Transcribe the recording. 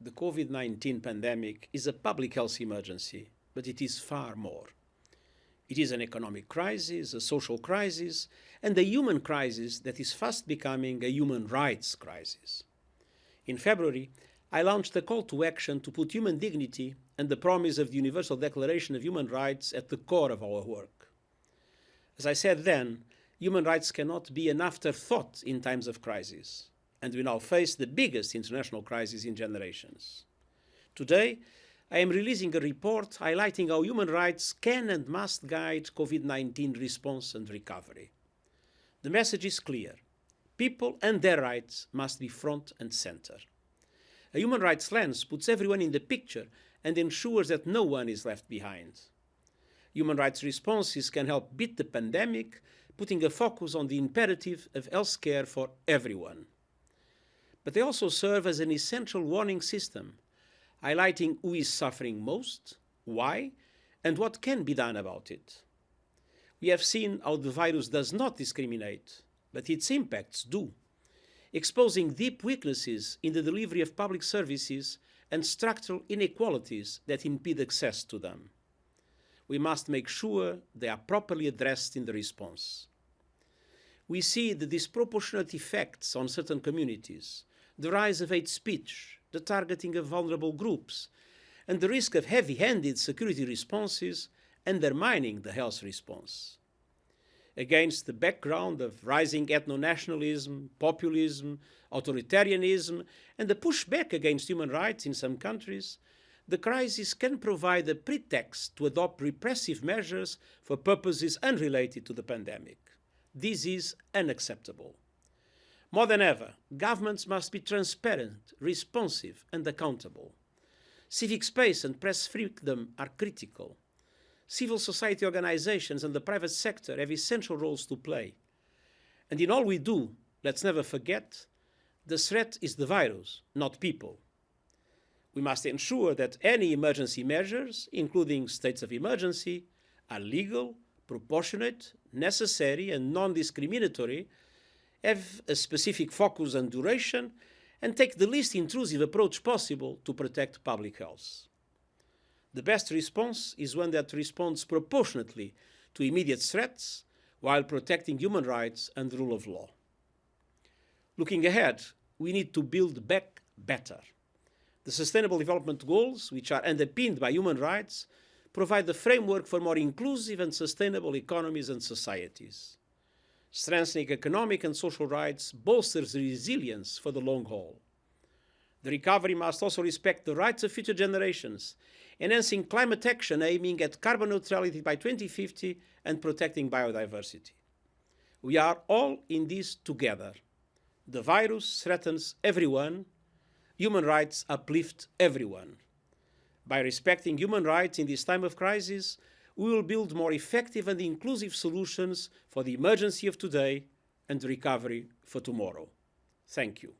the COVID-19 pandemic is a public health emergency, but it is far more. It is an economic crisis, a social crisis, and a human crisis that is fast becoming a human rights crisis. In February, I launched a call to action to put human dignity and the promise of the Universal Declaration of Human Rights at the core of our work. As I said then, human rights cannot be an afterthought in times of crisis, and we now face the biggest international crisis in generations. Today, I am releasing a report highlighting how human rights can and must guide COVID-19 response and recovery. The message is clear. People and their rights must be front and center. A human rights lens puts everyone in the picture and ensures that no one is left behind. Human rights responses can help beat the pandemic, putting a focus on the imperative of health care for everyone. But they also serve as an essential warning system, highlighting who is suffering most, why, and what can be done about it. We have seen how the virus does not discriminate, but its impacts do, exposing deep weaknesses in the delivery of public services and structural inequalities that impede access to them. We must make sure they are properly addressed in the response. We see the disproportionate effects on certain communities, the rise of hate speech, the targeting of vulnerable groups, and the risk of heavy-handed security responses undermining the health response. Against the background of rising ethno-nationalism, populism, authoritarianism, and the pushback against human rights in some countries, the crisis can provide a pretext to adopt repressive measures for purposes unrelated to the pandemic. This is unacceptable. More than ever, governments must be transparent, responsive, and accountable. Civic space and press freedom are critical. Civil society organizations and the private sector have essential roles to play. And in all we do, let's never forget, the threat is the virus, not people. We must ensure that any emergency measures, including states of emergency, are legal, proportionate, necessary, and non-discriminatory, have a specific focus and duration, and take the least intrusive approach possible to protect public health. The best response is one that responds proportionately to immediate threats while protecting human rights and the rule of law. Looking ahead, we need to build back better. The Sustainable Development Goals, which are underpinned by human rights, provide the framework for more inclusive and sustainable economies and societies. Strengthening economic and social rights bolsters resilience for the long haul. The recovery must also respect the rights of future generations, enhancing climate action aiming at carbon neutrality by 2050 and protecting biodiversity. We are all in this together. The virus threatens everyone. Human rights uplift everyone. By respecting human rights in this time of crisis, we will build more effective and inclusive solutions for the emergency of today and the recovery for tomorrow. Thank you.